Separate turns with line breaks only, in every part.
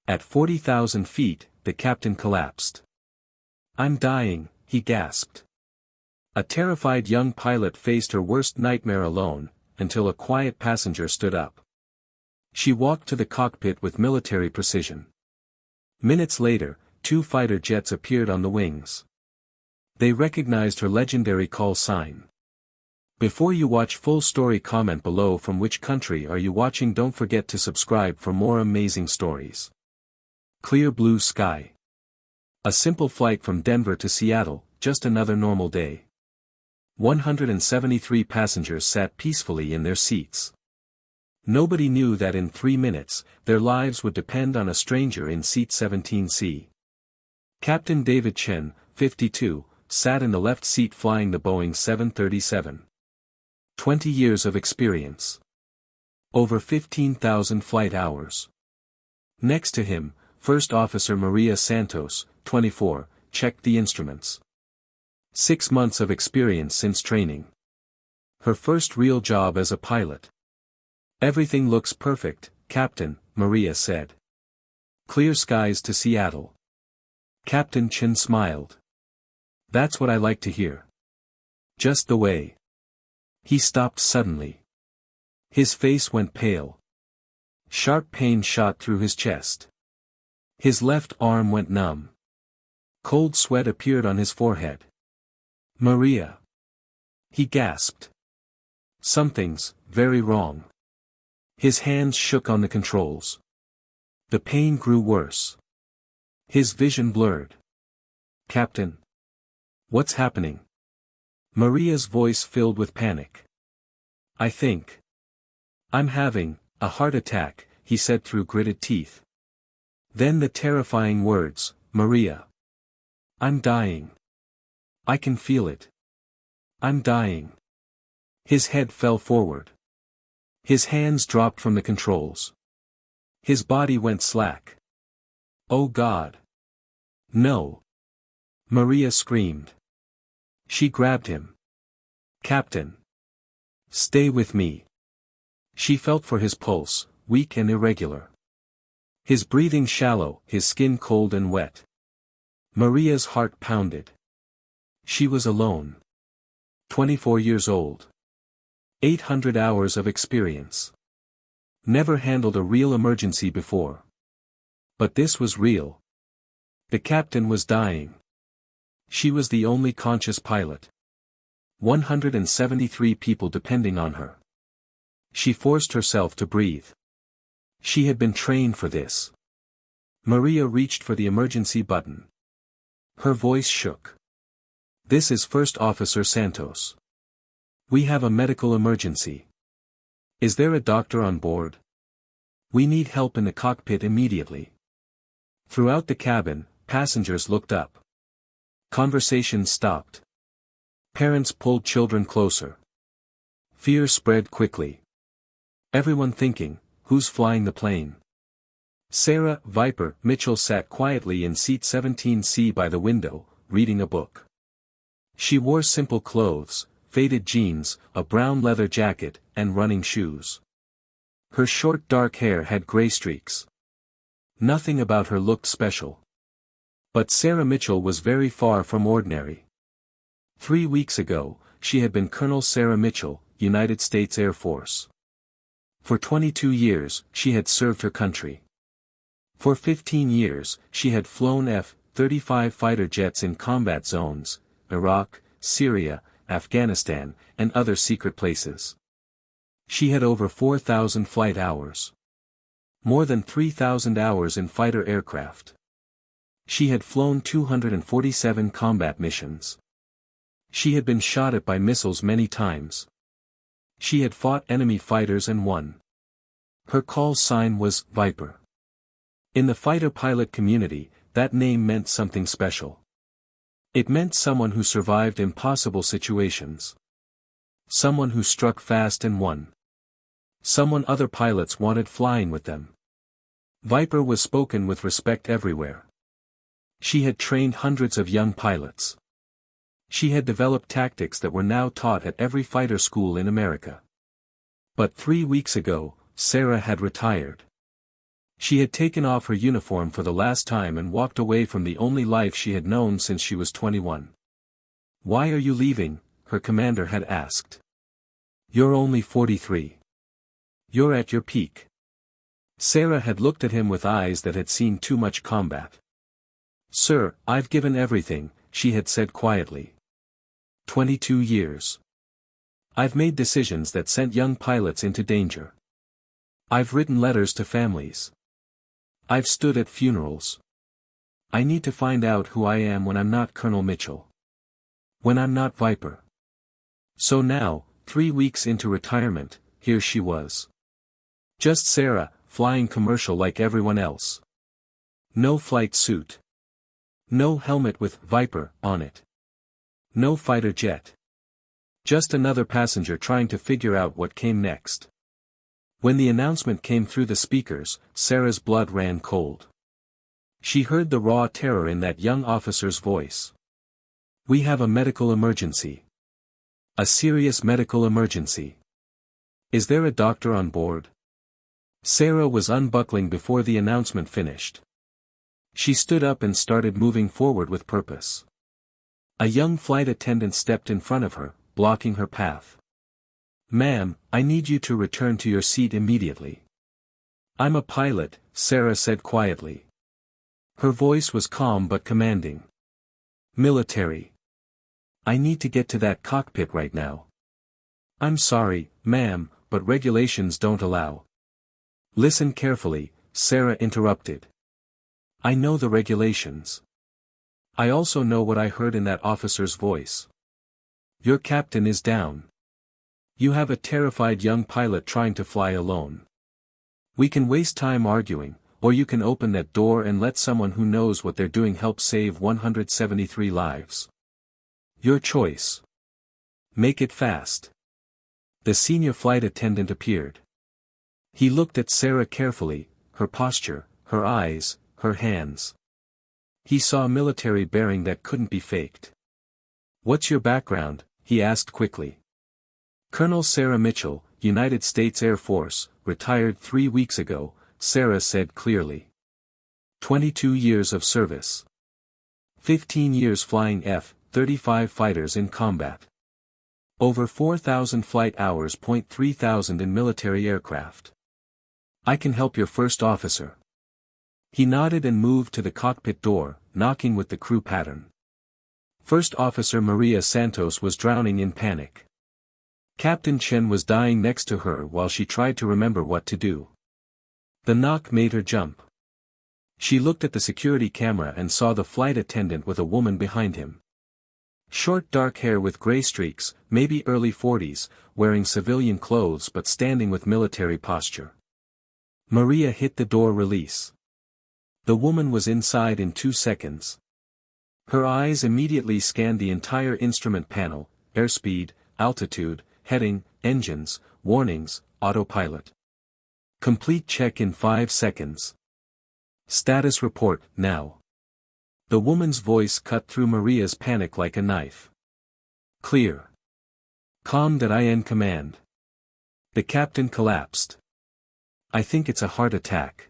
At 40,000 feet, the captain collapsed. "I'm dying," he gasped. A terrified young pilot faced her worst nightmare alone, until a quiet passenger stood up. She walked to the cockpit with military precision. Minutes later, 2 fighter jets appeared on the wings. They recognized her legendary call sign. Before you watch full story, comment below from which country are you watching. Don't forget to subscribe for more amazing stories. Clear blue sky. A simple flight from Denver to Seattle, just another normal day. 173 passengers sat peacefully in their seats. Nobody knew that in 3 minutes, their lives would depend on a stranger in seat 17C. Captain David Chen, 52, sat in the left seat flying the Boeing 737. 20 years of experience. Over 15,000 flight hours. Next to him, First Officer Maria Santos, 24, checked the instruments. 6 months of experience since training. Her first real job as a pilot. "Everything looks perfect, Captain," Maria said. "Clear skies to Seattle." Captain Chen smiled. "That's what I like to hear. Just the way." He stopped suddenly. His face went pale. Sharp pain shot through his chest. His left arm went numb. Cold sweat appeared on his forehead. "Maria." He gasped. "Something's very wrong." His hands shook on the controls. The pain grew worse. His vision blurred. "Captain. What's happening?" Maria's voice filled with panic. "I think I'm having a heart attack," he said through gritted teeth. Then the terrifying words, "Maria. I'm dying. I can feel it. I'm dying." His head fell forward. His hands dropped from the controls. His body went slack. "Oh God. No." Maria screamed. She grabbed him. "Captain. Stay with me." She felt for his pulse, weak and irregular. His breathing shallow, his skin cold and wet. Maria's heart pounded. She was alone. 24 years old. 800 hours of experience. Never handled a real emergency before. But this was real. The captain was dying. She was the only conscious pilot. 173 people depending on her. She forced herself to breathe. She had been trained for this. Maria reached for the emergency button. Her voice shook. "This is First Officer Santos. We have a medical emergency. Is there a doctor on board? We need help in the cockpit immediately." Throughout the cabin, passengers looked up. Conversations stopped. Parents pulled children closer. Fear spread quickly. Everyone thinking, who's flying the plane? Sarah Viper Mitchell sat quietly in seat 17C by the window, reading a book. She wore simple clothes, faded jeans, a brown leather jacket, and running shoes. Her short dark hair had gray streaks. Nothing about her looked special. But Sarah Mitchell was very far from ordinary. 3 weeks ago, she had been Colonel Sarah Mitchell, United States Air Force. For 22 years, she had served her country. For 15 years, she had flown F-35 fighter jets in combat zones, Iraq, Syria, Afghanistan, and other secret places. She had over 4,000 flight hours. More than 3,000 hours in fighter aircraft. She had flown 247 combat missions. She had been shot at by missiles many times. She had fought enemy fighters and won. Her call sign was Viper. In the fighter pilot community, that name meant something special. It meant someone who survived impossible situations. Someone who struck fast and won. Someone other pilots wanted flying with them. Viper was spoken with respect everywhere. She had trained hundreds of young pilots. She had developed tactics that were now taught at every fighter school in America. But 3 weeks ago, Sarah had retired. She had taken off her uniform for the last time and walked away from the only life she had known since she was 21. "Why are you leaving?" her commander had asked. "You're only 43. You're at your peak." Sarah had looked at him with eyes that had seen too much combat. "Sir, I've given everything," she had said quietly. 22 years. I've made decisions that sent young pilots into danger. I've written letters to families. I've stood at funerals. I need to find out who I am when I'm not Colonel Mitchell. When I'm not Viper. So now, 3 weeks into retirement, here she was. Just Sarah, flying commercial like everyone else. No flight suit. No helmet with Viper on it. No fighter jet. Just another passenger trying to figure out what came next. When the announcement came through the speakers, Sarah's blood ran cold. She heard the raw terror in that young officer's voice. "We have a medical emergency. A serious medical emergency. Is there a doctor on board?" Sarah was unbuckling before the announcement finished. She stood up and started moving forward with purpose. A young flight attendant stepped in front of her, blocking her path. "Ma'am, I need you to return to your seat immediately." "I'm a pilot," Sarah said quietly. Her voice was calm but commanding. "Military. I need to get to that cockpit right now." "I'm sorry, ma'am, but regulations don't allow." "Listen carefully," Sarah interrupted. "I know the regulations. I also know what I heard in that officer's voice. Your captain is down. You have a terrified young pilot trying to fly alone. We can waste time arguing, or you can open that door and let someone who knows what they're doing help save 173 lives. Your choice. Make it fast." The senior flight attendant appeared. He looked at Sarah carefully, her posture, her eyes, her hands. He saw a military bearing that couldn't be faked. "What's your background?" he asked quickly. "Colonel Sarah Mitchell, United States Air Force, retired 3 weeks ago," Sarah said clearly. 22 years of service. 15 years flying F-35 fighters in combat. Over 4,000 flight hours. 3,000 in military aircraft. "I can help your first officer." He nodded and moved to the cockpit door, knocking with the crew pattern. First Officer Maria Santos was drowning in panic. Captain Chen was dying next to her while she tried to remember what to do. The knock made her jump. She looked at the security camera and saw the flight attendant with a woman behind him. Short dark hair with gray streaks, maybe early 40s, wearing civilian clothes but standing with military posture. Maria hit the door release. The woman was inside in 2 seconds. Her eyes immediately scanned the entire instrument panel: airspeed, altitude, heading, engines, warnings, autopilot. Complete check in 5 seconds. Status report, now. The woman's voice cut through Maria's panic like a knife. Clear. Calm.in command. The captain collapsed. "I think it's a heart attack.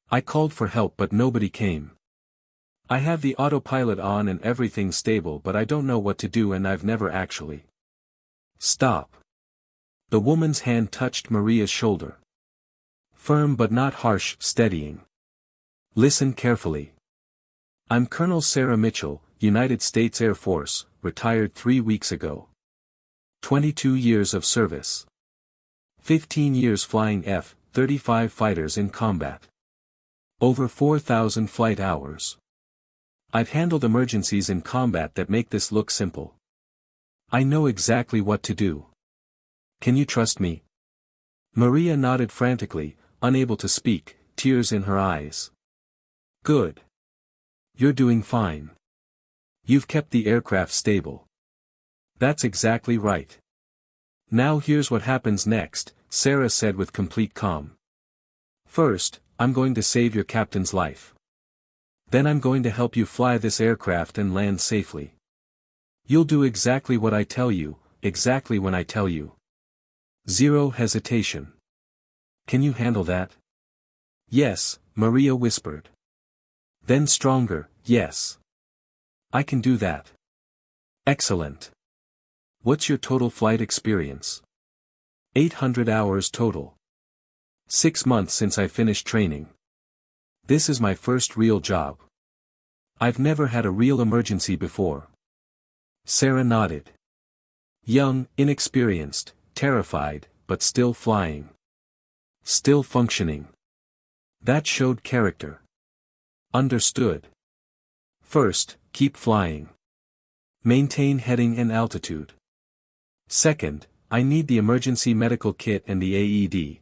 I called for help but nobody came. I have the autopilot on and everything's stable but I don't know what to do and I've never actually." "Stop." The woman's hand touched Maria's shoulder. Firm but not harsh, steadying. "Listen carefully. I'm Colonel Sarah Mitchell, United States Air Force, retired 3 weeks ago. 22 years of service. 15 years flying F-35 fighters in combat. Over 4,000 flight hours. I've handled emergencies in combat that make this look simple. I know exactly what to do. Can you trust me?" Maria nodded frantically, unable to speak, tears in her eyes. "Good. You're doing fine. You've kept the aircraft stable." "That's exactly right. Now here's what happens next," Sarah said with complete calm. "First, I'm going to save your captain's life. Then I'm going to help you fly this aircraft and land safely. You'll do exactly what I tell you, exactly when I tell you. Zero hesitation. Can you handle that?" Yes, Maria whispered. Then stronger, yes. I can do that. Excellent. What's your total flight experience? 800 hours total. 6 months since I finished training. This is my first real job. I've never had a real emergency before. Sarah nodded. Young, inexperienced, terrified, but still flying. Still functioning. That showed character. Understood. First, keep flying. Maintain heading and altitude. Second, I need the emergency medical kit and the AED.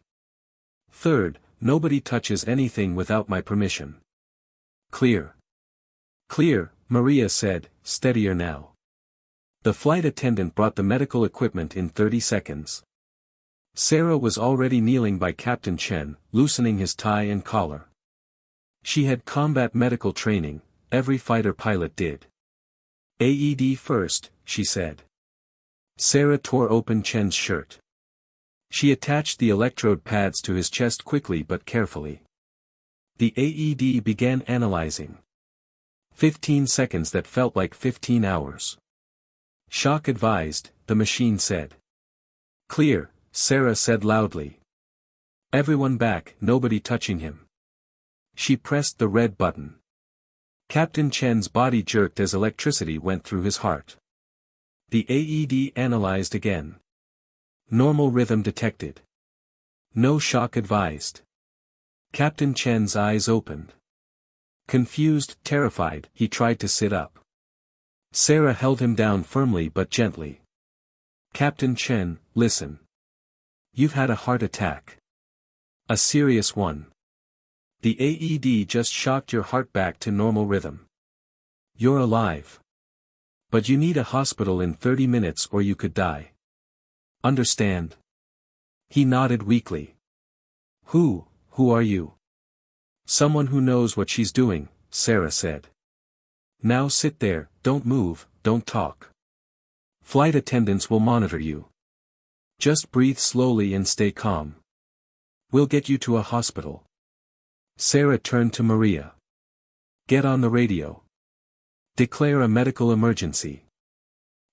Third, nobody touches anything without my permission. Clear. Clear, Maria said, steadier now. The flight attendant brought the medical equipment in 30 seconds. Sarah was already kneeling by Captain Chen, loosening his tie and collar. She had combat medical training, every fighter pilot did. AED first, she said. Sarah tore open Chen's shirt. She attached the electrode pads to his chest quickly but carefully. The AED began analyzing. 15 seconds that felt like 15 hours. Shock advised, the machine said. Clear, Sarah said loudly. Everyone back, nobody touching him. She pressed the red button. Captain Chen's body jerked as electricity went through his heart. The AED analyzed again. Normal rhythm detected. No shock advised. Captain Chen's eyes opened. Confused, terrified, he tried to sit up. Sarah held him down firmly but gently. Captain Chen, listen. You've had a heart attack. A serious one. The AED just shocked your heart back to normal rhythm. You're alive. But you need a hospital in 30 minutes or you could die. Understand? He nodded weakly. Who are you? Someone who knows what she's doing, Sarah said. Now sit there, don't move, don't talk. Flight attendants will monitor you. Just breathe slowly and stay calm. We'll get you to a hospital. Sarah turned to Maria. Get on the radio. Declare a medical emergency.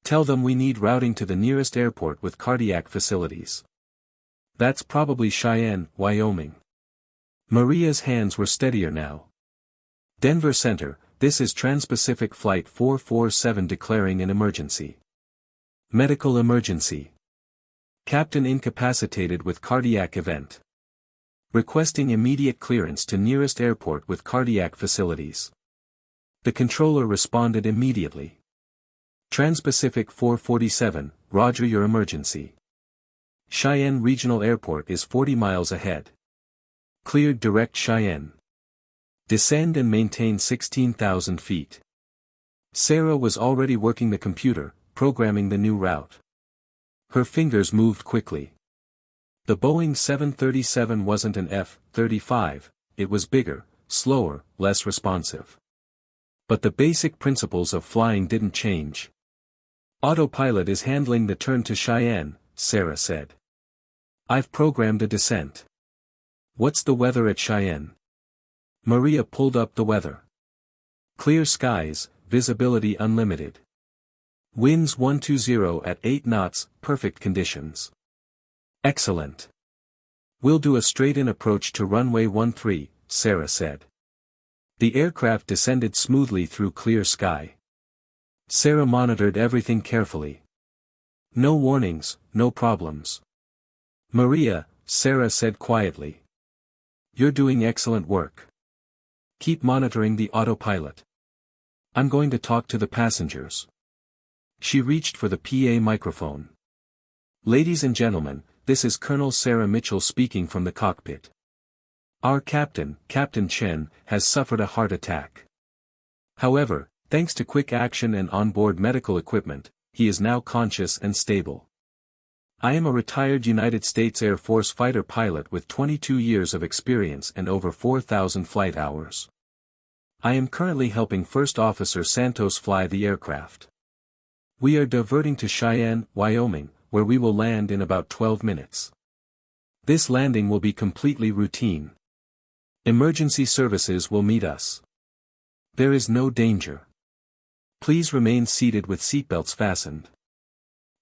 Tell them we need routing to the nearest airport with cardiac facilities. That's probably Cheyenne, Wyoming. Maria's hands were steadier now. Denver Center, this is Trans-Pacific Flight 447 declaring an emergency. Medical emergency. Captain incapacitated with cardiac event. Requesting immediate clearance to nearest airport with cardiac facilities. The controller responded immediately. Trans-Pacific 447, roger your emergency. Cheyenne Regional Airport is 40 miles ahead. Cleared direct Cheyenne. Descend and maintain 16,000 feet. Sarah was already working the computer, programming the new route. Her fingers moved quickly. The Boeing 737 wasn't an F-35, it was bigger, slower, less responsive. But the basic principles of flying didn't change. Autopilot is handling the turn to Cheyenne, Sarah said. I've programmed a descent. What's the weather at Cheyenne? Maria pulled up the weather. Clear skies, visibility unlimited. Winds 120 at 8 knots, perfect conditions. Excellent. We'll do a straight-in approach to runway 13, Sarah said. The aircraft descended smoothly through clear sky. Sarah monitored everything carefully. No warnings, no problems. Maria, Sarah said quietly. You're doing excellent work. Keep monitoring the autopilot. I'm going to talk to the passengers. She reached for the PA microphone. Ladies and gentlemen, this is Colonel Sarah Mitchell speaking from the cockpit. Our captain, Captain Chen, has suffered a heart attack. However, thanks to quick action and onboard medical equipment, he is now conscious and stable. I am a retired United States Air Force fighter pilot with 22 years of experience and over 4,000 flight hours. I am currently helping First Officer Santos fly the aircraft. We are diverting to Cheyenne, Wyoming, where we will land in about 12 minutes. This landing will be completely routine. Emergency services will meet us. There is no danger. Please remain seated with seatbelts fastened.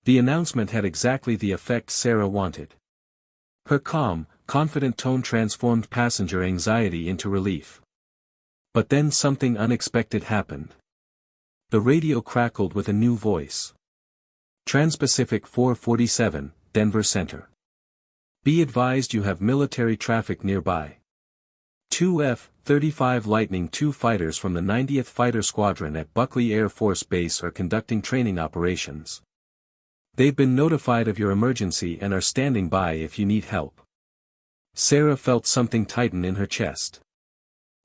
The announcement had exactly the effect Sarah wanted. Her calm, confident tone transformed passenger anxiety into relief. But then something unexpected happened. The radio crackled with a new voice. Trans-Pacific 447, Denver Center. Be advised you have military traffic nearby. Two F-35 Lightning II fighters from the 90th Fighter Squadron at Buckley Air Force Base are conducting training operations. They've been notified of your emergency and are standing by if you need help. Sarah felt something tighten in her chest.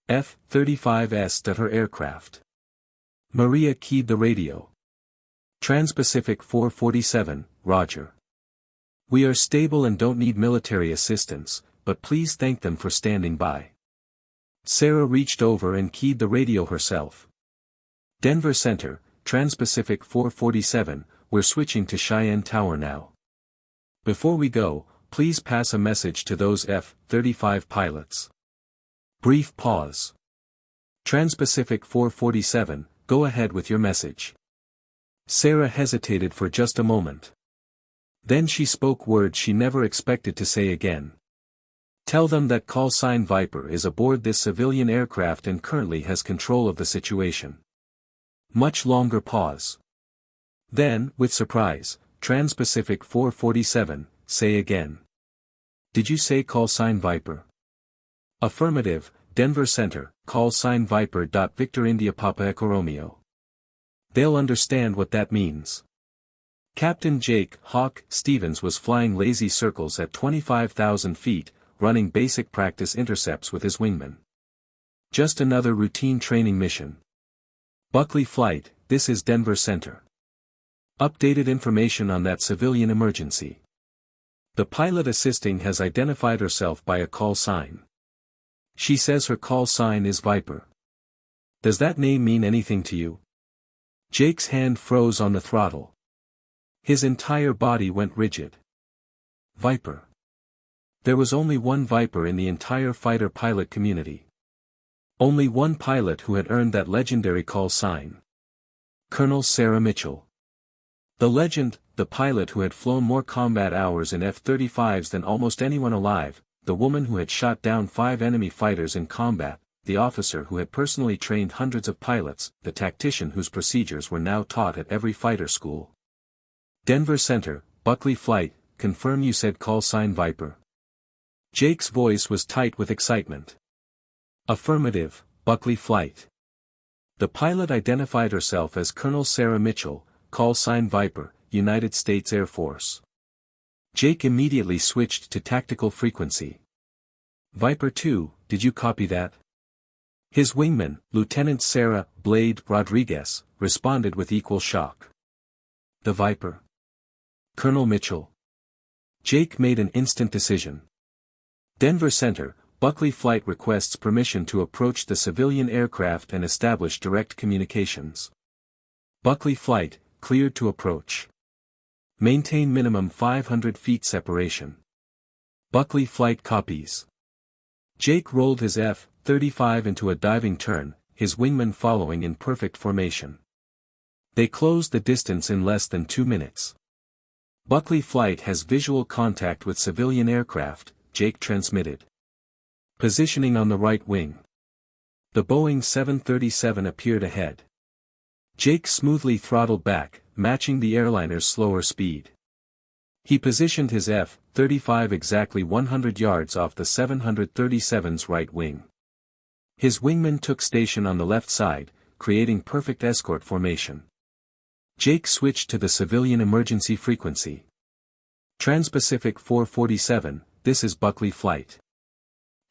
F-35s at her aircraft. Maria keyed the radio. Trans-Pacific 447, Roger. We are stable and don't need military assistance, but please thank them for standing by. Sarah reached over and keyed the radio herself. Denver Center, Trans-Pacific 447, we're switching to Cheyenne Tower now. Before we go, please pass a message to those F-35 pilots. Brief pause. Trans-Pacific 447, go ahead with your message. Sarah hesitated for just a moment. Then she spoke words she never expected to say again. Tell them that call sign Viper is aboard this civilian aircraft and currently has control of the situation. Much longer pause. Then, with surprise, Trans-Pacific 447, say again. Did you say call sign Viper? Affirmative, Denver Center, call sign Viper. Victor India Papa Echo Romeo. They'll understand what that means. Captain Jake Hawk Stevens was flying lazy circles at 25,000 feet, running basic practice intercepts with his wingman. Just another routine training mission. Buckley Flight, this is Denver Center. Updated information on that civilian emergency. The pilot assisting has identified herself by a call sign. She says her call sign is Viper. Does that name mean anything to you? Jake's hand froze on the throttle. His entire body went rigid. Viper. There was only one Viper in the entire fighter pilot community. Only one pilot who had earned that legendary call sign. Colonel Sarah Mitchell. The legend, the pilot who had flown more combat hours in F-35s than almost anyone alive, the woman who had shot down 5 enemy fighters in combat, the officer who had personally trained hundreds of pilots, the tactician whose procedures were now taught at every fighter school. Denver Center, Buckley Flight, confirm you said call sign Viper. Jake's voice was tight with excitement. Affirmative, Buckley Flight. The pilot identified herself as Colonel Sarah Mitchell, call sign Viper, United States Air Force. Jake immediately switched to tactical frequency. Viper 2, did you copy that? His wingman, Lieutenant Sarah Blade Rodriguez, responded with equal shock. The Viper. Colonel Mitchell. Jake made an instant decision. Denver Center, Buckley Flight requests permission to approach the civilian aircraft and establish direct communications. Buckley Flight, cleared to approach. Maintain minimum 500 feet separation. Buckley Flight copies. Jake rolled his F-35 into a diving turn, his wingman following in perfect formation. They closed the distance in less than 2 minutes. Buckley Flight has visual contact with civilian aircraft, Jake transmitted. Positioning on the right wing. The Boeing 737 appeared ahead. Jake smoothly throttled back, matching the airliner's slower speed. He positioned his F-35 exactly 100 yards off the 737's right wing. His wingman took station on the left side, creating perfect escort formation. Jake switched to the civilian emergency frequency. Trans-Pacific 447, this is Buckley Flight.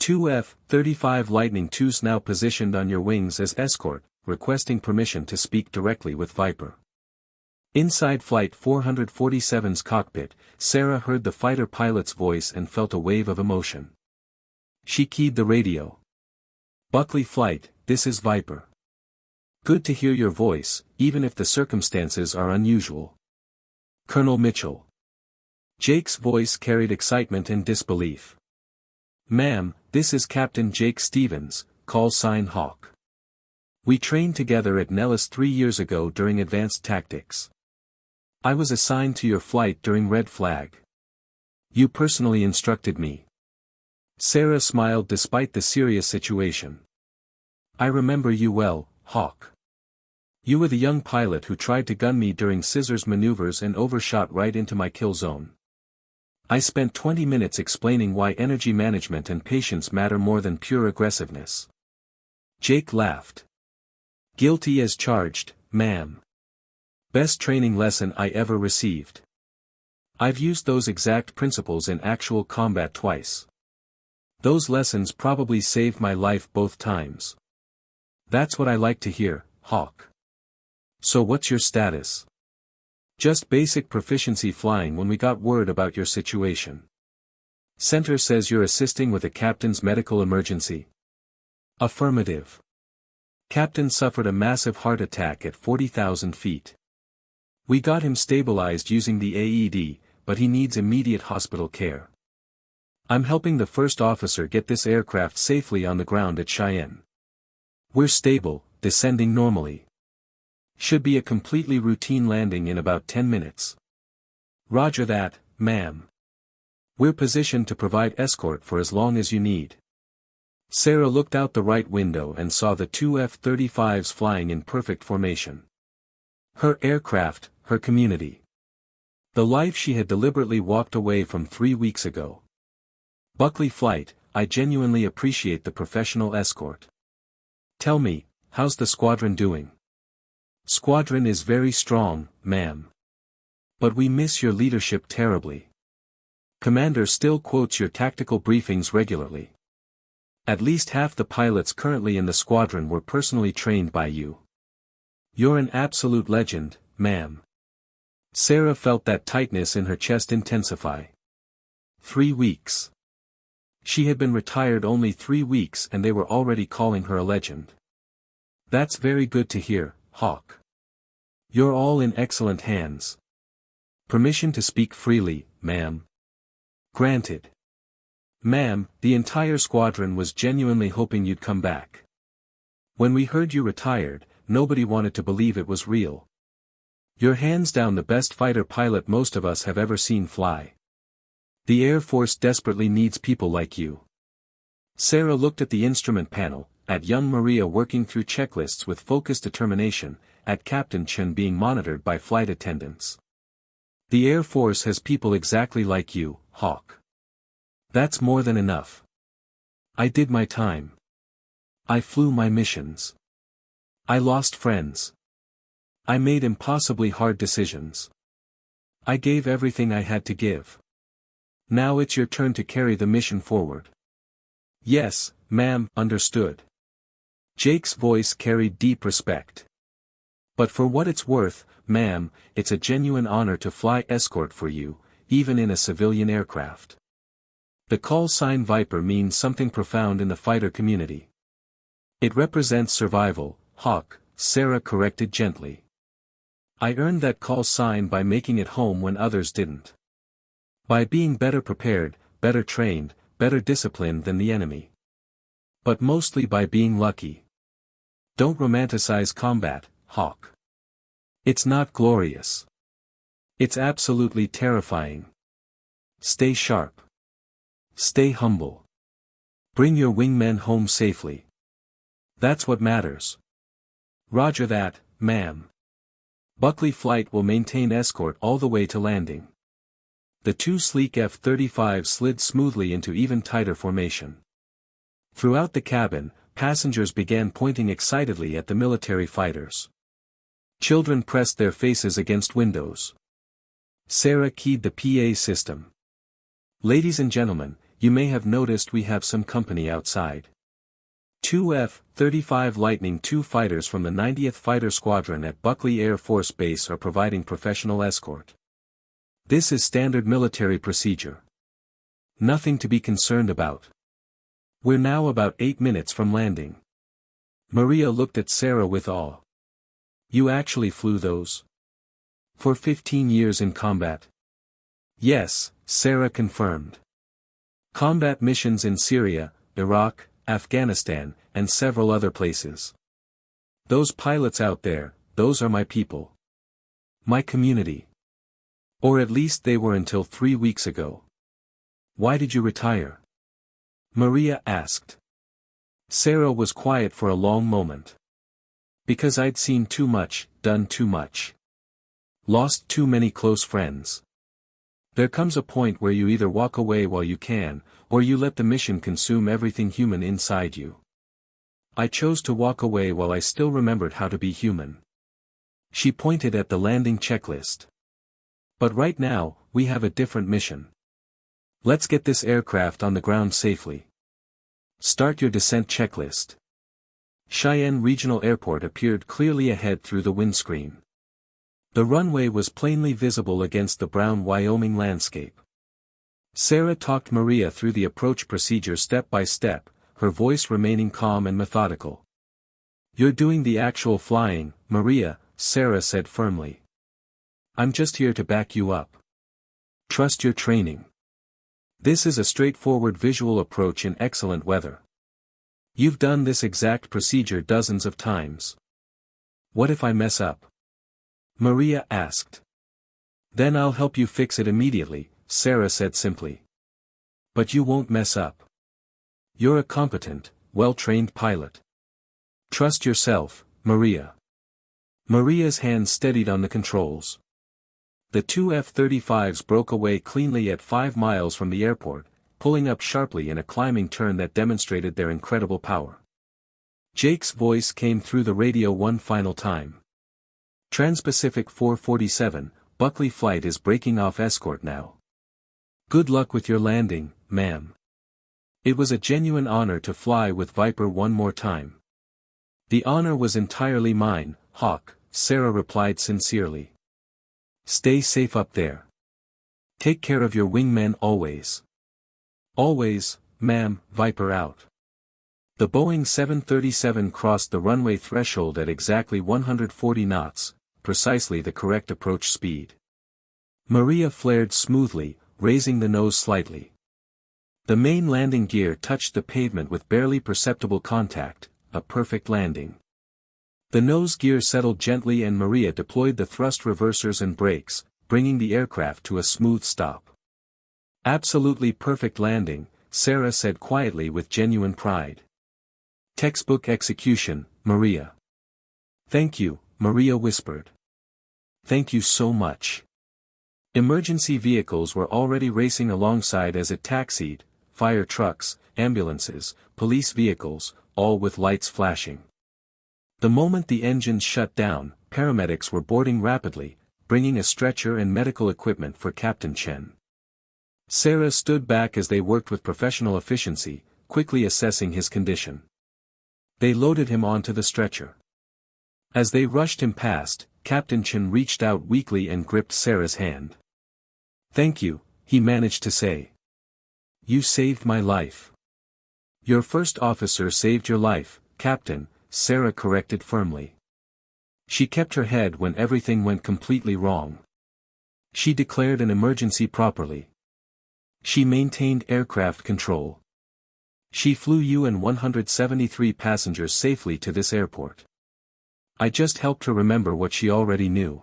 2 F-35 Lightning IIs now positioned on your wings as escort, requesting permission to speak directly with Viper. Inside Flight 447's cockpit, Sarah heard the fighter pilot's voice and felt a wave of emotion. She keyed the radio. Buckley Flight, this is Viper. Good to hear your voice, even if the circumstances are unusual. Colonel Mitchell. Jake's voice carried excitement and disbelief. Ma'am, this is Captain Jake Stevens, call sign Hawk. We trained together at Nellis 3 years ago during advanced tactics. I was assigned to your flight during Red Flag. You personally instructed me. Sarah smiled despite the serious situation. I remember you well, Hawk. You were the young pilot who tried to gun me during scissors maneuvers and overshot right into my kill zone. I spent 20 minutes explaining why energy management and patience matter more than pure aggressiveness. Jake laughed. Guilty as charged, ma'am. Best training lesson I ever received. I've used those exact principles in actual combat twice. Those lessons probably saved my life both times. That's what I like to hear, Hawk. So what's your status? Just basic proficiency flying when we got word about your situation. Center says you're assisting with a captain's medical emergency. Affirmative. Captain suffered a massive heart attack at 40,000 feet. We got him stabilized using the AED, but he needs immediate hospital care. I'm helping the first officer get this aircraft safely on the ground at Cheyenne. We're stable, descending normally. Should be a completely routine landing in about 10 minutes. Roger that, ma'am. We're positioned to provide escort for as long as you need. Sarah looked out the right window and saw the 2 F-35s flying in perfect formation. Her aircraft, her community. The life she had deliberately walked away from 3 weeks ago. Buckley Flight, I genuinely appreciate the professional escort. Tell me, how's the squadron doing? Squadron is very strong, ma'am. But we miss your leadership terribly. Commander still quotes your tactical briefings regularly. At least half the pilots currently in the squadron were personally trained by you. You're an absolute legend, ma'am. Sarah felt that tightness in her chest intensify. 3 weeks. She had been retired only 3 weeks and they were already calling her a legend. That's very good to hear, Hawk. You're all in excellent hands. Permission to speak freely, ma'am. Granted. Ma'am, the entire squadron was genuinely hoping you'd come back. When we heard you retired, nobody wanted to believe it was real. You're hands down the best fighter pilot most of us have ever seen fly. The Air Force desperately needs people like you. Sarah looked at the instrument panel, at young Maria working through checklists with focused determination, at Captain Chen being monitored by flight attendants. The Air Force has people exactly like you, Hawk. That's more than enough. I did my time. I flew my missions. I lost friends. I made impossibly hard decisions. I gave everything I had to give. Now it's your turn to carry the mission forward. Yes, ma'am, understood. Jake's voice carried deep respect. But for what it's worth, ma'am, it's a genuine honor to fly escort for you, even in a civilian aircraft. The call sign Viper means something profound in the fighter community. It represents survival, Hawk, Sarah corrected gently. I earned that call sign by making it home when others didn't. By being better prepared, better trained, better disciplined than the enemy. But mostly by being lucky. Don't romanticize combat, Hawk. It's not glorious. It's absolutely terrifying. Stay sharp. Stay humble. Bring your wingmen home safely. That's what matters. Roger that, ma'am. Buckley Flight will maintain escort all the way to landing. The 2 sleek F-35s slid smoothly into even tighter formation. Throughout the cabin, passengers began pointing excitedly at the military fighters. Children pressed their faces against windows. Sarah keyed the PA system. Ladies and gentlemen, you may have noticed we have some company outside. 2 F-35 Lightning II fighters from the 90th Fighter Squadron at Buckley Air Force Base are providing professional escort. This is standard military procedure. Nothing to be concerned about. We're now about 8 minutes from landing. Maria looked at Sarah with awe. You actually flew those? For 15 years in combat? Yes, Sarah confirmed. Combat missions in Syria, Iraq, Afghanistan, and several other places. Those pilots out there, those are my people. My community. Or at least they were until 3 weeks ago. Why did you retire? Maria asked. Sarah was quiet for a long moment. Because I'd seen too much, done too much. Lost too many close friends. There comes a point where you either walk away while you can, or you let the mission consume everything human inside you. I chose to walk away while I still remembered how to be human. She pointed at the landing checklist. But right now, we have a different mission. Let's get this aircraft on the ground safely. Start your descent checklist. Cheyenne Regional Airport appeared clearly ahead through the windscreen. The runway was plainly visible against the brown Wyoming landscape. Sarah talked Maria through the approach procedure step by step, her voice remaining calm and methodical. You're doing the actual flying, Maria, Sarah said firmly. I'm just here to back you up. Trust your training. This is a straightforward visual approach in excellent weather. You've done this exact procedure dozens of times. What if I mess up? Maria asked. Then I'll help you fix it immediately, Sarah said simply. But you won't mess up. You're a competent, well-trained pilot. Trust yourself, Maria. Maria's hands steadied on the controls. The two F-35s broke away cleanly at 5 miles from the airport, pulling up sharply in a climbing turn that demonstrated their incredible power. Jake's voice came through the radio one final time. Trans-Pacific 447, Buckley flight is breaking off escort now. Good luck with your landing, ma'am. It was a genuine honor to fly with Viper one more time. The honor was entirely mine, Hawk, Sarah replied sincerely. Stay safe up there. Take care of your wingmen always. Always, ma'am, Viper out. The Boeing 737 crossed the runway threshold at exactly 140 knots, precisely the correct approach speed. Maria flared smoothly, raising the nose slightly. The main landing gear touched the pavement with barely perceptible contact, a perfect landing. The nose gear settled gently and Maria deployed the thrust reversers and brakes, bringing the aircraft to a smooth stop. Absolutely perfect landing, Sarah said quietly with genuine pride. Textbook execution, Maria. Thank you, Maria whispered. Thank you so much. Emergency vehicles were already racing alongside as it taxied, fire trucks, ambulances, police vehicles, all with lights flashing. The moment the engines shut down, paramedics were boarding rapidly, bringing a stretcher and medical equipment for Captain Chen. Sarah stood back as they worked with professional efficiency, quickly assessing his condition. They loaded him onto the stretcher. As they rushed him past, Captain Chen reached out weakly and gripped Sarah's hand. Thank you, he managed to say. You saved my life. Your first officer saved your life, Captain, Sarah corrected firmly. She kept her head when everything went completely wrong. She declared an emergency properly. She maintained aircraft control. She flew you and 173 passengers safely to this airport. I just helped her remember what she already knew.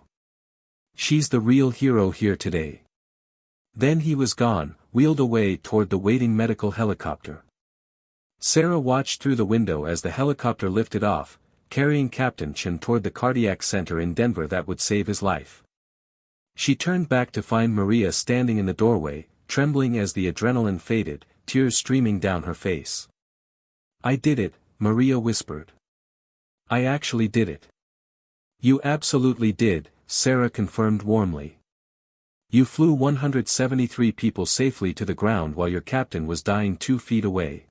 She's the real hero here today. Then he was gone, wheeled away toward the waiting medical helicopter. Sarah watched through the window as the helicopter lifted off, carrying Captain Chen toward the cardiac center in Denver that would save his life. She turned back to find Maria standing in the doorway, trembling as the adrenaline faded, tears streaming down her face. I did it, Maria whispered. I actually did it. You absolutely did, Sarah confirmed warmly. You flew 173 people safely to the ground while your captain was dying 2 feet away.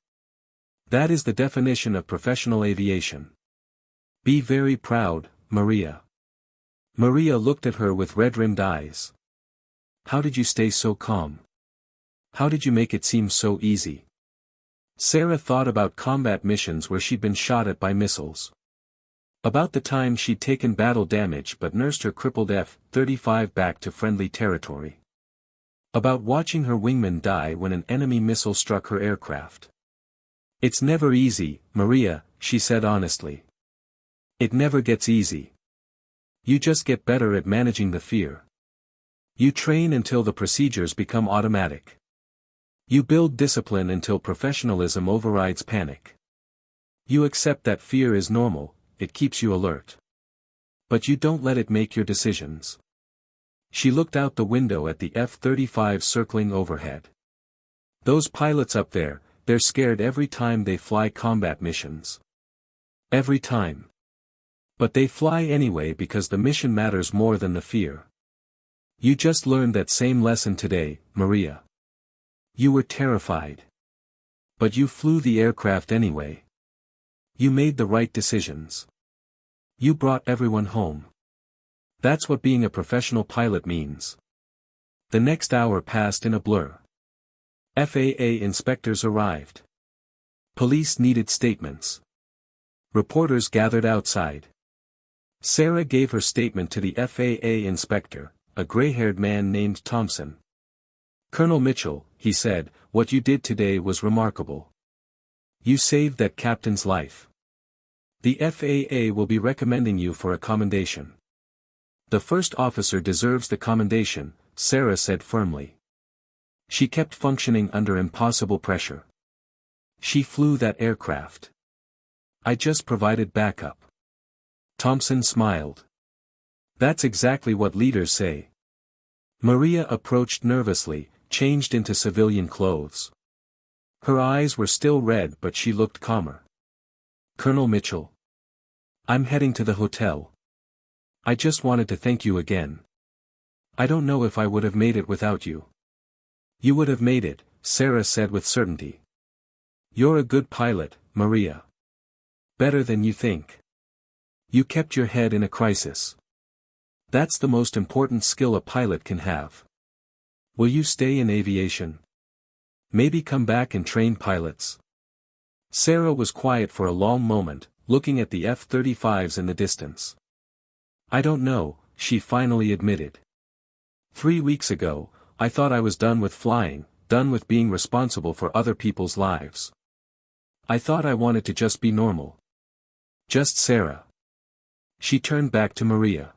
That is the definition of professional aviation. Be very proud, Maria. Maria looked at her with red-rimmed eyes. How did you stay so calm? How did you make it seem so easy? Sarah thought about combat missions where she'd been shot at by missiles. About the time she'd taken battle damage but nursed her crippled F-35 back to friendly territory. About watching her wingman die when an enemy missile struck her aircraft. "It's never easy, Maria," she said honestly. "It never gets easy. You just get better at managing the fear. You train until the procedures become automatic. You build discipline until professionalism overrides panic. You accept that fear is normal, it keeps you alert. But you don't let it make your decisions." She looked out the window at the F-35s circling overhead. "Those pilots up there, they're scared every time they fly combat missions. Every time. But they fly anyway because the mission matters more than the fear. You just learned that same lesson today, Maria. You were terrified. But you flew the aircraft anyway. You made the right decisions. You brought everyone home. That's what being a professional pilot means." The next hour passed in a blur. FAA inspectors arrived. Police needed statements. Reporters gathered outside. Sarah gave her statement to the FAA inspector, a gray-haired man named Thompson. "Colonel Mitchell," he said, "what you did today was remarkable. You saved that captain's life. The FAA will be recommending you for a commendation." "The first officer deserves the commendation," Sarah said firmly. She kept functioning under impossible pressure. She flew that aircraft. "I just provided backup." Thompson smiled. "That's exactly what leaders say." Maria approached nervously, changed into civilian clothes. Her eyes were still red but she looked calmer. "Colonel Mitchell. I'm heading to the hotel. I just wanted to thank you again. I don't know if I would have made it without you." "You would have made it," Sarah said with certainty. "You're a good pilot, Maria. Better than you think. You kept your head in a crisis. That's the most important skill a pilot can have. Will you stay in aviation? Maybe come back and train pilots?" Sarah was quiet for a long moment, looking at the F-35s in the distance. "I don't know," she finally admitted. 3 weeks ago, I thought I was done with flying, done with being responsible for other people's lives. I thought I wanted to just be normal. Just Sarah." She turned back to Maria.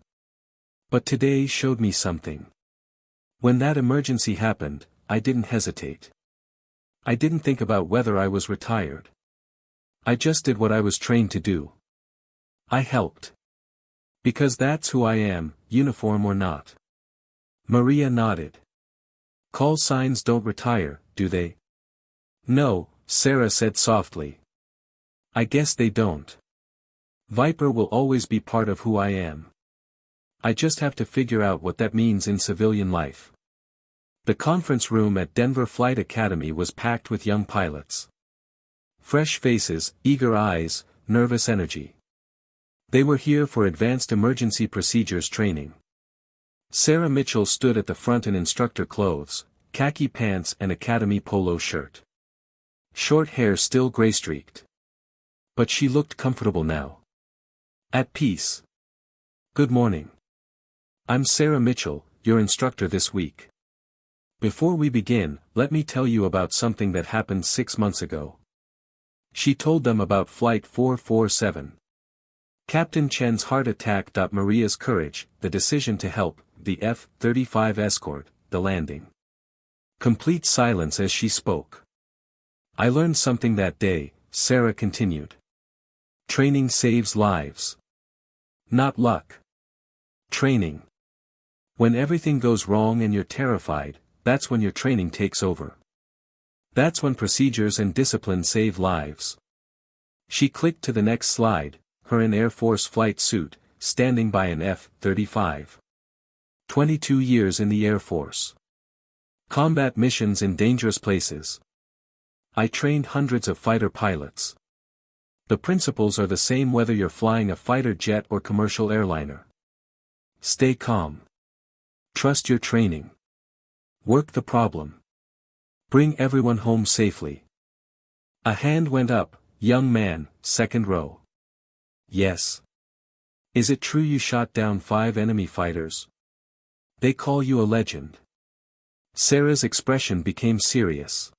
"But today showed me something. When that emergency happened, I didn't hesitate. I didn't think about whether I was retired. I just did what I was trained to do. I helped. Because that's who I am, uniform or not." Maria nodded. "Call signs don't retire, do they?" "No," Sarah said softly. "I guess they don't. Viper will always be part of who I am. I just have to figure out what that means in civilian life." The conference room at Denver Flight Academy was packed with young pilots. Fresh faces, eager eyes, nervous energy. They were here for advanced emergency procedures training. Sarah Mitchell stood at the front in instructor clothes, khaki pants and academy polo shirt. Short hair still gray-streaked. But she looked comfortable now. At peace. "Good morning. I'm Sarah Mitchell, your instructor this week. Before we begin, let me tell you about something that happened 6 months ago." She told them about Flight 447. Captain Chen's heart attack. Maria's courage, the decision to help, the F-35 escort, the landing. Complete silence as she spoke. "I learned something that day," Sarah continued. "Training saves lives. Not luck. Training. When everything goes wrong and you're terrified, that's when your training takes over. That's when procedures and discipline save lives." She clicked to the next slide, her in Air Force flight suit, standing by an F-35. 22 years in the Air Force. Combat missions in dangerous places. I trained hundreds of fighter pilots. The principles are the same whether you're flying a fighter jet or commercial airliner. Stay calm. Trust your training. Work the problem. Bring everyone home safely. A hand went up, young man, second row. Yes. Is it true you shot down 5 enemy fighters? They call you a legend. Sarah's expression became serious.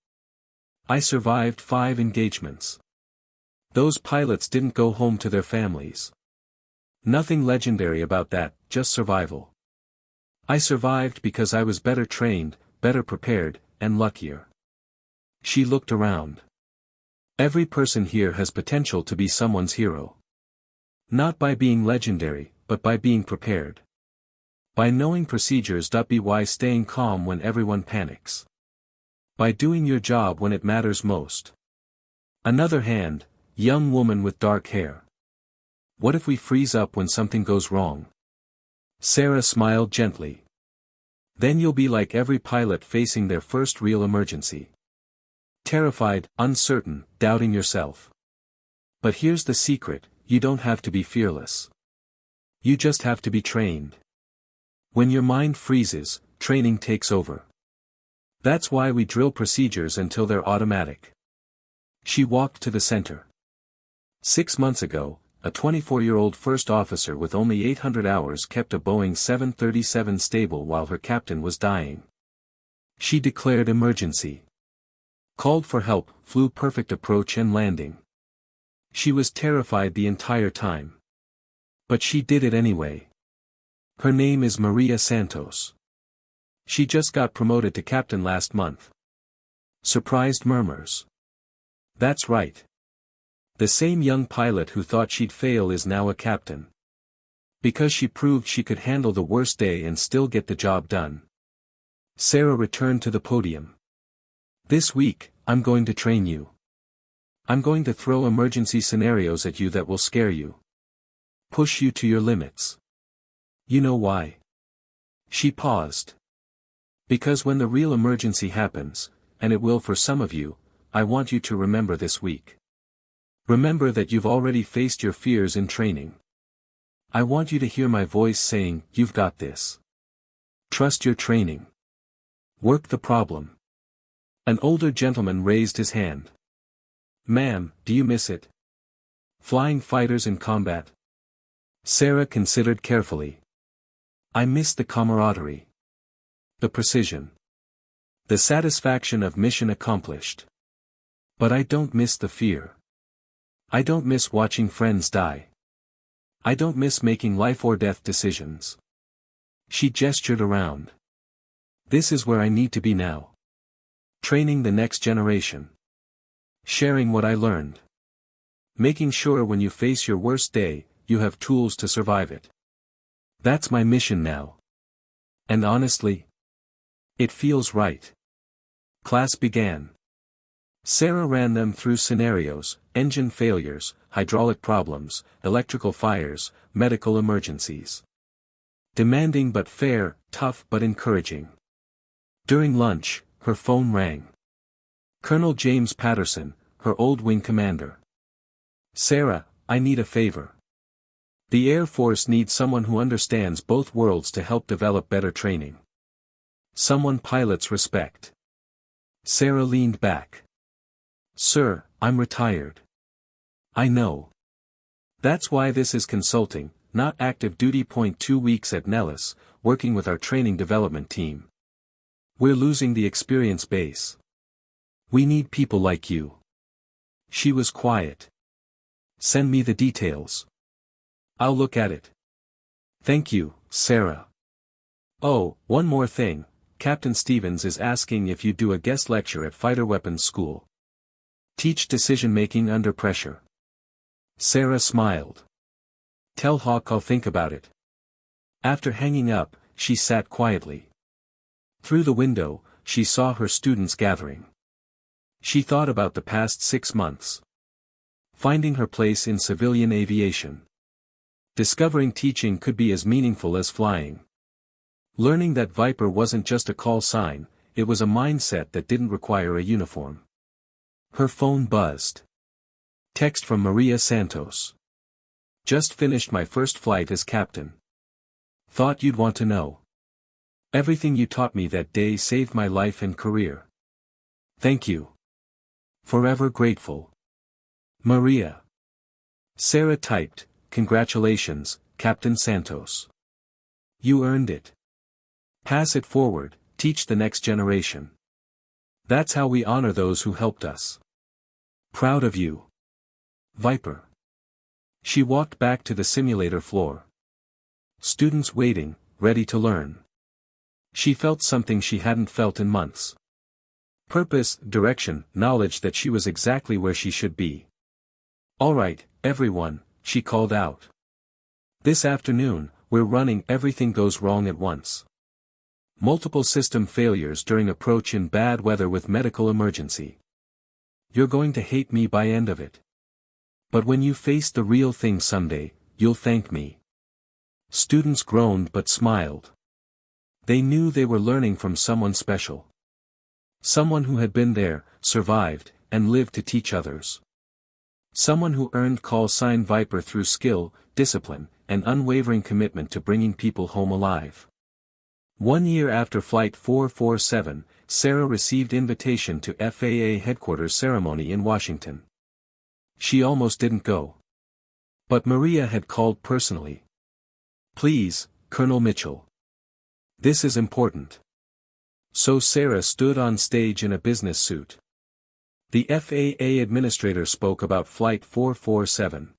I survived 5 engagements. Those pilots didn't go home to their families. Nothing legendary about that, just survival. I survived because I was better trained, better prepared, and luckier. She looked around. Every person here has potential to be someone's hero. Not by being legendary, but by being prepared. By knowing procedures. By staying calm when everyone panics. By doing your job when it matters most. Another hand, young woman with dark hair. What if we freeze up when something goes wrong? Sarah smiled gently. Then you'll be like every pilot facing their first real emergency. Terrified, uncertain, doubting yourself. But here's the secret, you don't have to be fearless. You just have to be trained. When your mind freezes, training takes over. That's why we drill procedures until they're automatic. She walked to the center. 6 months ago, a 24-year-old first officer with only 800 hours kept a Boeing 737 stable while her captain was dying. She declared emergency. Called for help, flew perfect approach and landing. She was terrified the entire time. But she did it anyway. Her name is Maria Santos. She just got promoted to captain last month. Surprised murmurs. That's right. The same young pilot who thought she'd fail is now a captain. Because she proved she could handle the worst day and still get the job done. Sarah returned to the podium. This week, I'm going to train you. I'm going to throw emergency scenarios at you that will scare you. Push you to your limits. You know why? She paused. Because when the real emergency happens, and it will for some of you, I want you to remember this week. Remember that you've already faced your fears in training. I want you to hear my voice saying, you've got this. Trust your training. Work the problem. An older gentleman raised his hand. Ma'am, do you miss it? Flying fighters in combat? Sarah considered carefully. I miss the camaraderie. The precision. The satisfaction of mission accomplished. But I don't miss the fear. I don't miss watching friends die. I don't miss making life or death decisions. She gestured around. This is where I need to be now. Training the next generation. Sharing what I learned. Making sure when you face your worst day, you have tools to survive it. That's my mission now. And honestly, it feels right. Class began. Sarah ran them through scenarios, engine failures, hydraulic problems, electrical fires, medical emergencies. Demanding but fair, tough but encouraging. During lunch, her phone rang. Colonel James Patterson, her old wing commander. Sarah, I need a favor. The Air Force needs someone who understands both worlds to help develop better training. Someone pilots respect. Sarah leaned back. Sir, I'm retired. I know. That's why this is consulting, not active duty. 2 weeks at Nellis, working with our training development team. We're losing the experience base. We need people like you. She was quiet. Send me the details. I'll look at it. Thank you, Sarah. Oh, one more thing, Captain Stevens is asking if you do a guest lecture at fighter weapons school. Teach decision-making under pressure. Sarah smiled. Tell Hawk I'll think about it. After hanging up, she sat quietly. Through the window, she saw her students gathering. She thought about the past 6 months. Finding her place in civilian aviation. Discovering teaching could be as meaningful as flying. Learning that Viper wasn't just a call sign, it was a mindset that didn't require a uniform. Her phone buzzed. Text from Maria Santos. Just finished my first flight as captain. Thought you'd want to know. Everything you taught me that day saved my life and career. Thank you. Forever grateful. Maria. Sarah typed, Congratulations, Captain Santos. You earned it. Pass it forward, teach the next generation. That's how we honor those who helped us. Proud of you. Viper. She walked back to the simulator floor. Students waiting, ready to learn. She felt something she hadn't felt in months. Purpose, direction, knowledge that she was exactly where she should be. All right, everyone, she called out. This afternoon, we're running Everything Goes Wrong at Once. Multiple system failures during approach in bad weather with medical emergency. You're going to hate me by end of it. But when you face the real thing someday, you'll thank me. Students groaned but smiled. They knew they were learning from someone special. Someone who had been there, survived, and lived to teach others. Someone who earned call sign Viper through skill, discipline, and unwavering commitment to bringing people home alive. 1 year after Flight 447, Sarah received invitation to FAA headquarters ceremony in Washington. She almost didn't go. But Maria had called personally. Please, Colonel Mitchell. This is important. So Sarah stood on stage in a business suit. The FAA administrator spoke about Flight 447.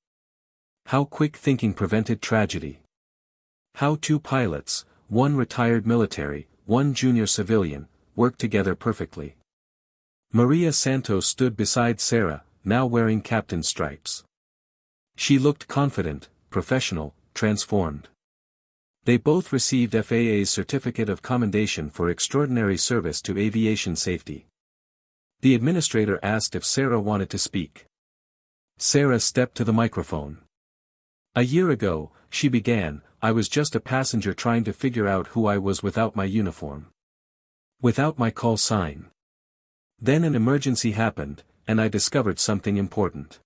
How quick thinking prevented tragedy. How 2 pilots, 1 retired military, 1 junior civilian, worked together perfectly. Maria Santos stood beside Sarah, now wearing captain's stripes. She looked confident, professional, transformed. They both received FAA's Certificate of Commendation for Extraordinary Service to Aviation Safety. The administrator asked if Sarah wanted to speak. Sarah stepped to the microphone. A year ago, she began, I was just a passenger trying to figure out who I was without my uniform. Without my call sign. Then an emergency happened, and I discovered something important.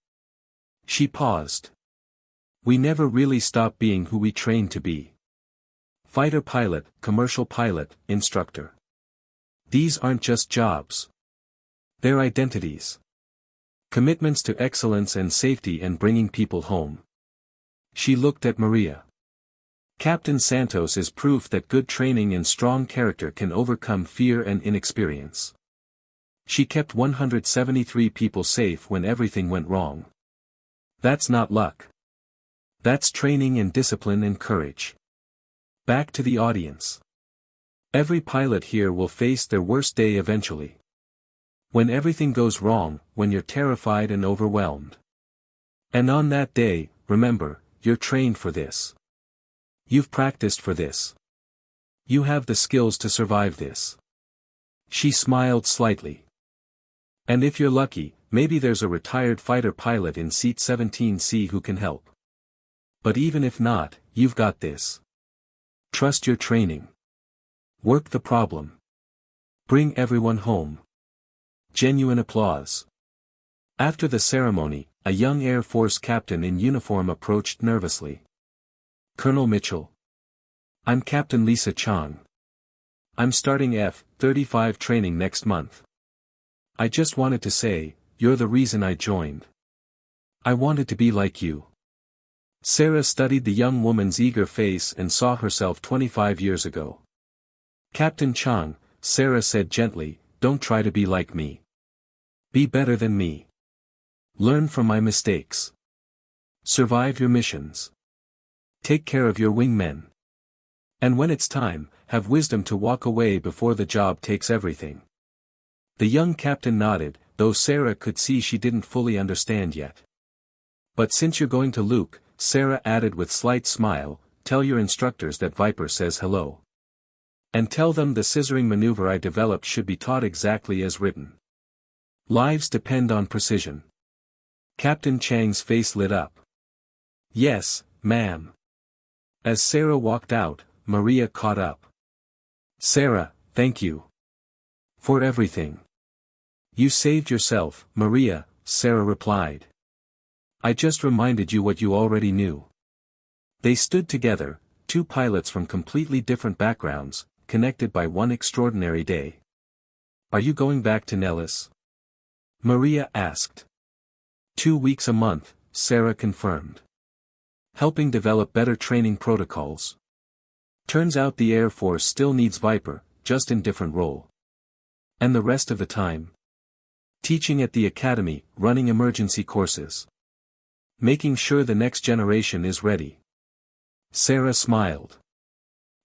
She paused. We never really stop being who we trained to be. Fighter pilot, commercial pilot, instructor. These aren't just jobs. They're identities. Commitments to excellence and safety and bringing people home. She looked at Maria. Captain Santos is proof that good training and strong character can overcome fear and inexperience. She kept 173 people safe when everything went wrong. That's not luck. That's training and discipline and courage. Back to the audience. Every pilot here will face their worst day eventually. When everything goes wrong, when you're terrified and overwhelmed. And on that day, remember, you're trained for this. You've practiced for this. You have the skills to survive this. She smiled slightly. And if you're lucky, maybe there's a retired fighter pilot in seat 17C who can help. But even if not, you've got this. Trust your training. Work the problem. Bring everyone home. Genuine applause. After the ceremony, a young Air Force captain in uniform approached nervously. Colonel Mitchell. I'm Captain Lisa Chang. I'm starting F-35 training next month. I just wanted to say, you're the reason I joined. I wanted to be like you. Sarah studied the young woman's eager face and saw herself 25 years ago. Captain Chang, Sarah said gently, don't try to be like me. Be better than me. Learn from my mistakes. Survive your missions. Take care of your wingmen. And when it's time, have wisdom to walk away before the job takes everything. The young captain nodded, though Sarah could see she didn't fully understand yet. But since you're going to Luke, Sarah added with slight smile, tell your instructors that Viper says hello. And tell them the scissoring maneuver I developed should be taught exactly as written. Lives depend on precision. Captain Chang's face lit up. Yes, ma'am. As Sarah walked out, Maria caught up. Sarah, thank you. For everything. You saved yourself, Maria, Sarah replied. I just reminded you what you already knew. They stood together, 2 pilots from completely different backgrounds, connected by one extraordinary day. Are you going back to Nellis? Maria asked. 2 weeks a month, Sarah confirmed. Helping develop better training protocols. Turns out the Air Force still needs Viper, just in different role. And the rest of the time? Teaching at the academy, running emergency courses. Making sure the next generation is ready. Sarah smiled.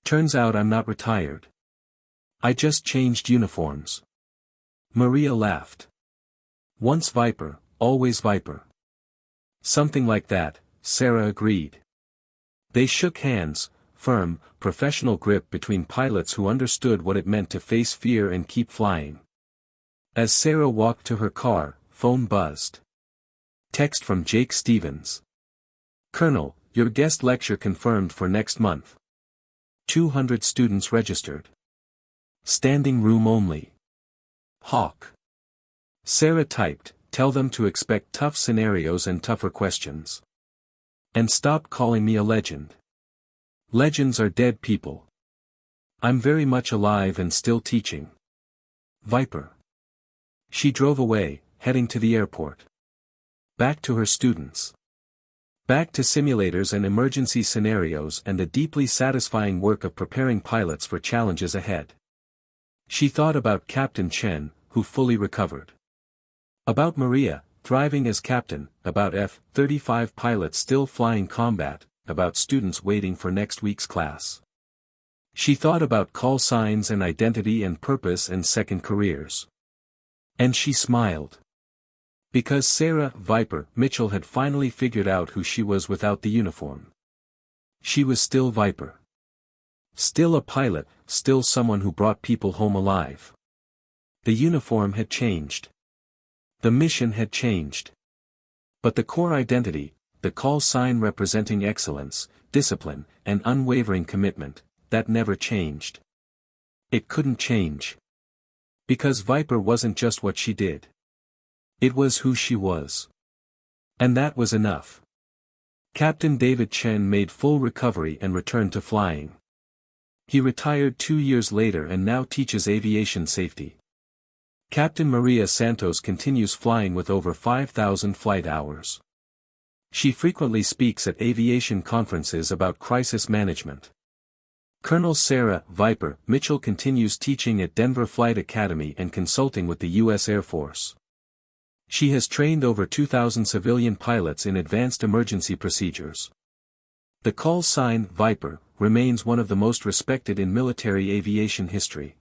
Turns out I'm not retired. I just changed uniforms. Maria laughed. Once Viper, always Viper. Something like that, Sarah agreed. They shook hands, firm, professional grip between pilots who understood what it meant to face fear and keep flying. As Sarah walked to her car, phone buzzed. Text from Jake Stevens. Colonel, your guest lecture confirmed for next month. 200 students registered. Standing room only. Hawk. Sarah typed, tell them to expect tough scenarios and tougher questions. And stop calling me a legend. Legends are dead people. I'm very much alive and still teaching. Viper. She drove away, heading to the airport. Back to her students. Back to simulators and emergency scenarios and the deeply satisfying work of preparing pilots for challenges ahead. She thought about Captain Chen, who fully recovered. About Maria, thriving as captain, about F-35 pilots still flying combat, about students waiting for next week's class. She thought about call signs and identity and purpose and second careers. And she smiled. Because Sarah Viper Mitchell had finally figured out who she was without the uniform. She was still Viper. Still a pilot, still someone who brought people home alive. The uniform had changed. The mission had changed. But the core identity, the call sign representing excellence, discipline, and unwavering commitment, that never changed. It couldn't change. Because Viper wasn't just what she did. It was who she was. And that was enough. Captain David Chen made full recovery and returned to flying. He retired 2 years later and now teaches aviation safety. Captain Maria Santos continues flying with over 5,000 flight hours. She frequently speaks at aviation conferences about crisis management. Colonel Sarah Viper Mitchell continues teaching at Denver Flight Academy and consulting with the U.S. Air Force. She has trained over 2,000 civilian pilots in advanced emergency procedures. The call sign Viper remains one of the most respected in military aviation history.